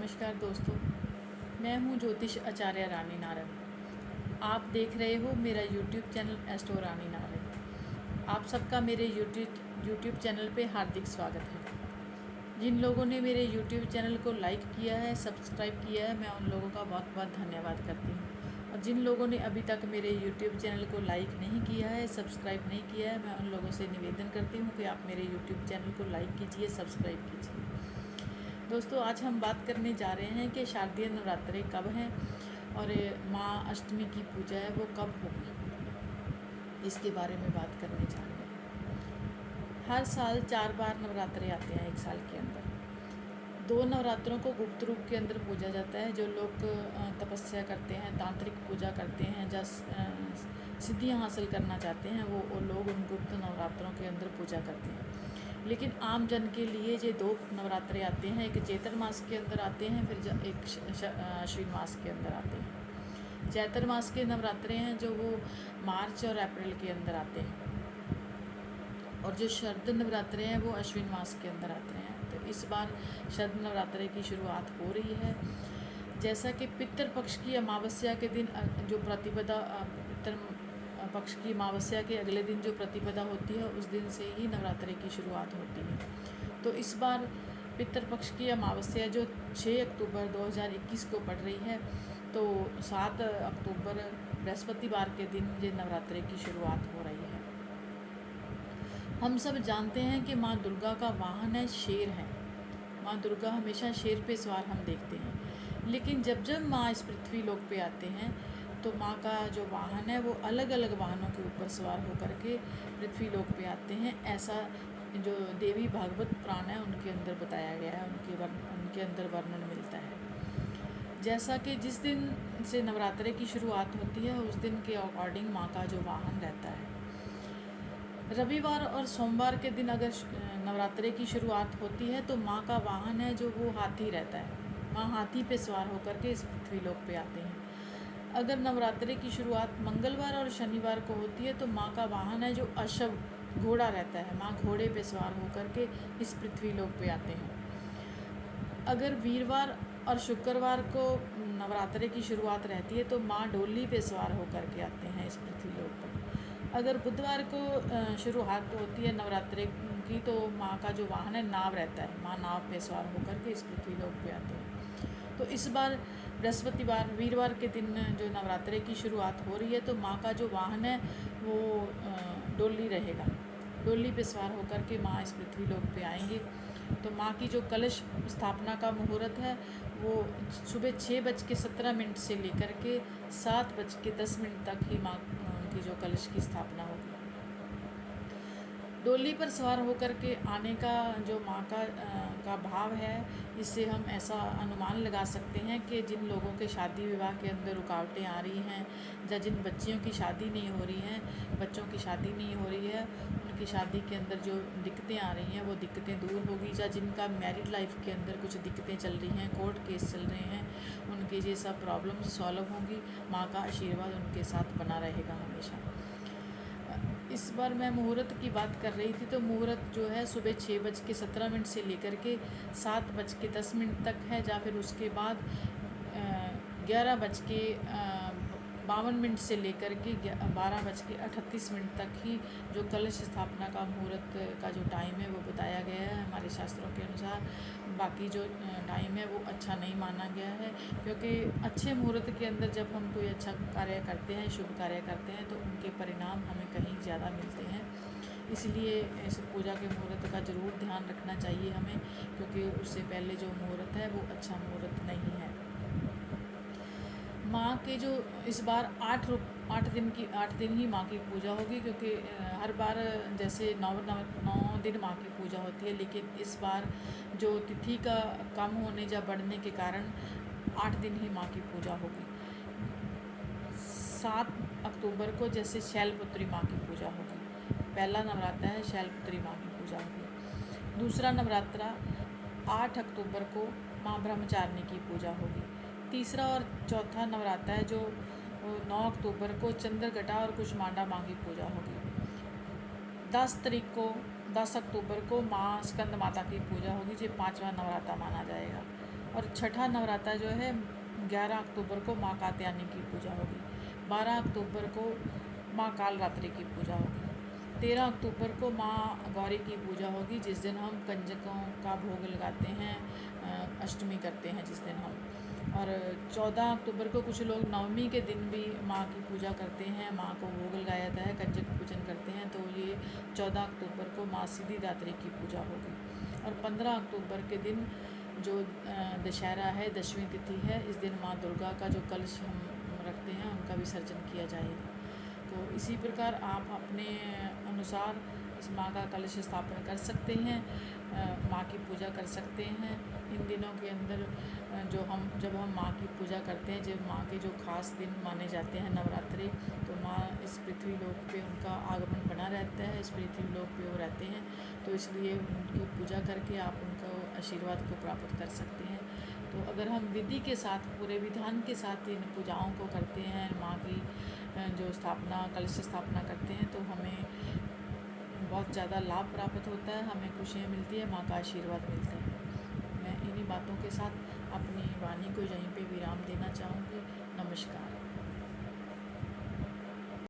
नमस्कार दोस्तों, मैं हूं ज्योतिष आचार्य रानी नारंग। आप देख रहे हो मेरा यूट्यूब चैनल एस्ट्रो रानी नारंग। आप सबका मेरे यूट्यूब चैनल पे हार्दिक स्वागत है। जिन लोगों ने मेरे यूट्यूब चैनल को लाइक किया है, सब्सक्राइब किया है, मैं उन लोगों का बहुत बहुत धन्यवाद करती हूँ। और जिन लोगों ने अभी तक मेरे यूट्यूब चैनल को लाइक नहीं किया है, सब्सक्राइब नहीं किया है, मैं उन लोगों से निवेदन करती हूँ कि आप मेरे यूट्यूब चैनल को लाइक कीजिए, सब्सक्राइब कीजिए। दोस्तों, आज हम बात करने जा रहे हैं कि शारदीय नवरात्रे कब हैं और माँ अष्टमी की पूजा है वो कब होगी, इसके बारे में बात करने जा रहे हैं। हर साल 4 बार नवरात्रे आते हैं एक साल के अंदर। 2 नवरात्रों को गुप्त रूप के अंदर पूजा जाता है। जो लोग तपस्या करते हैं, तांत्रिक पूजा करते हैं, या सिद्धियाँ हासिल करना चाहते हैं, वो लोग उन गुप्त नवरात्रों के अंदर पूजा करते हैं। लेकिन आम जन के लिए ये 2 नवरात्रे आते हैं, एक चैत्र मास के अंदर आते हैं, फिर एक अश्विन मास के अंदर आते हैं। चैत्र मास के नवरात्रे हैं जो वो मार्च और अप्रैल के अंदर आते हैं, और जो शरद नवरात्रे हैं वो अश्विन मास के अंदर आते हैं। तो इस बार शरद नवरात्रे की शुरुआत हो रही है। जैसा कि पितृ पक्ष की अमावस्या के दिन जो प्रतिपदा पितृ पक्ष की अमावस्या के अगले दिन जो प्रतिपदा होती है, उस दिन से ही नवरात्रे की शुरुआत होती है। तो इस बार पितृपक्ष की अमावस्या जो 6 अक्टूबर 2021 को पड़ रही है, तो 7 अक्टूबर बृहस्पतिवार के दिन ये नवरात्रे की शुरुआत हो रही है। हम सब जानते हैं कि माँ दुर्गा का वाहन है, शेर है। माँ दुर्गा हमेशा शेर पे सवार हम देखते हैं, लेकिन जब जब माँ इस पृथ्वी लोक पे आते हैं तो माँ का जो वाहन है वो अलग अलग वाहनों के ऊपर सवार होकर के पृथ्वी लोक पे आते हैं। ऐसा जो देवी भागवत पुराण है उनके अंदर बताया गया है, उनके अंदर वर्णन मिलता है। जैसा कि जिस दिन से नवरात्रे की शुरुआत होती है, उस दिन के अकॉर्डिंग माँ का जो वाहन रहता है। रविवार और सोमवार के दिन अगर नवरात्रे की शुरुआत होती है तो माँ का वाहन है जो वो हाथी रहता है। माँ हाथी पे सवार होकर के इस पृथ्वी लोक पे आते हैं। अगर नवरात्रे की शुरुआत मंगलवार और शनिवार को होती है तो माँ का वाहन है जो अश्व घोड़ा रहता है। माँ घोड़े पे सवार होकर के इस पृथ्वी लोक पे आते हैं। अगर वीरवार और शुक्रवार को नवरात्रे की शुरुआत रहती है तो माँ डोली पे सवार होकर के आते हैं इस पृथ्वी लोक पर। अगर बुधवार को शुरुआत होती है नवरात्रे की तो माँ का जो वाहन है नाव रहता है। माँ नाव पे सवार होकर के इस पृथ्वी लोक पे आते हैं। तो इस बार बृहस्पतिवार वीरवार के दिन जो नवरात्रे की शुरुआत हो रही है तो माँ का जो वाहन है वो डोली रहेगा। डोली पे सवार होकर के माँ इस पृथ्वी लोक पे आएंगे। तो माँ की जो कलश स्थापना का मुहूर्त है वो सुबह 6:17 से लेकर के 7:10 तक ही माँ की जो कलश की स्थापना होगी। डोली पर सवार होकर के आने का जो माँ का भाव है, इससे हम ऐसा अनुमान लगा सकते हैं कि जिन लोगों के शादी विवाह के अंदर रुकावटें आ रही हैं, या जिन बच्चियों की शादी नहीं हो रही हैं, बच्चों की शादी नहीं हो रही है, उनकी शादी के अंदर जो दिक्कतें आ रही हैं वो दिक्कतें दूर होगी। या जिनका मैरिड लाइफ के अंदर कुछ दिक्कतें चल रही हैं, कोर्ट केस चल रहे हैं, उनकी ये सब प्रॉब्लम्स सॉल्व होंगी। माँ का आशीर्वाद उनके साथ बना रहेगा हमेशा। इस बार मैं मुहूर्त की बात कर रही थी तो मुहूर्त जो है सुबह 6:17 से लेकर के 7:10 तक है, या फिर उसके बाद 11:52 से लेकर के 12:38 तक ही जो कलश स्थापना का मुहूर्त का जो टाइम है वो बताया गया है हमारे शास्त्रों के अनुसार। बाकी जो टाइम है वो अच्छा नहीं माना गया है, क्योंकि अच्छे मुहूर्त के अंदर जब हम कोई अच्छा कार्य करते हैं, शुभ कार्य करते हैं, तो उनके परिणाम हमें कहीं ज़्यादा मिलते हैं। इसलिए इस पूजा के मुहूर्त का ज़रूर ध्यान रखना चाहिए हमें, क्योंकि उससे पहले जो मुहूर्त है वो अच्छा मुहूर्त नहीं है। माँ के जो इस बार 8 दिन ही माँ की पूजा होगी, क्योंकि हर बार जैसे 9 दिन माँ की पूजा होती है, लेकिन इस बार जो तिथि का कम होने या बढ़ने के कारण 8 दिन ही माँ की पूजा होगी। 7 अक्टूबर को जैसे शैलपुत्री माँ की पूजा होगी। पहला नवरात्रा है, शैलपुत्री माँ की पूजा होगी। दूसरा नवरात्रा 8 अक्टूबर को माँ ब्रह्मचारिणी की पूजा होगी। तीसरा और चौथा नवरात्रा है जो 9 अक्टूबर को चंद्रघटा और कुष्मांडा माँ की पूजा होगी। 10 अक्टूबर को माँ स्कंद माता की पूजा होगी, जो 5वां नवरात्रा माना जाएगा। और छठा नवरात्र जो है 11 अक्टूबर को माँ कात्यायनी की पूजा होगी। 12 अक्टूबर को माँ कालरात्रि की पूजा होगी। 13 अक्टूबर को माँ गौरी की पूजा होगी, जिस दिन हम कंजकों का भोग लगाते हैं, अष्टमी करते हैं जिस दिन हम। और 14 अक्टूबर को कुछ लोग नवमी के दिन भी माँ की पूजा करते हैं, माँ को भोग लगाया जाता है, कंजक पूजन करते हैं। तो ये 14 अक्टूबर को माँ सिद्धिदात्री की पूजा होगी। और 15 अक्टूबर के दिन जो दशहरा है, दशमी तिथि है, इस दिन माँ दुर्गा का जो कलश हम रखते हैं उनका विसर्जन किया जाएगा। तो इसी प्रकार आप अपने अनुसार इस माँ का कलश स्थापन कर सकते हैं, माँ की पूजा कर सकते हैं। इन दिनों के अंदर जब हम माँ की पूजा करते हैं, जब माँ के जो खास दिन माने जाते हैं नवरात्रि, तो माँ इस पृथ्वी लोक पे उनका आगमन बना रहता है, इस पृथ्वी लोक पे वो रहते हैं। तो इसलिए उनकी पूजा करके आप उनको आशीर्वाद को प्राप्त कर सकते हैं। तो अगर हम विधि के साथ, पूरे विधान के साथ इन पूजाओं को करते हैं, माँ की जो स्थापना, कलश स्थापना करते हैं, तो हमें बहुत ज़्यादा लाभ प्राप्त होता है, हमें खुशियाँ मिलती है, माँ का आशीर्वाद मिलता है। मैं इन्हीं बातों के साथ अपनी वाणी को यहीं पे विराम देना चाहूँगी। नमस्कार।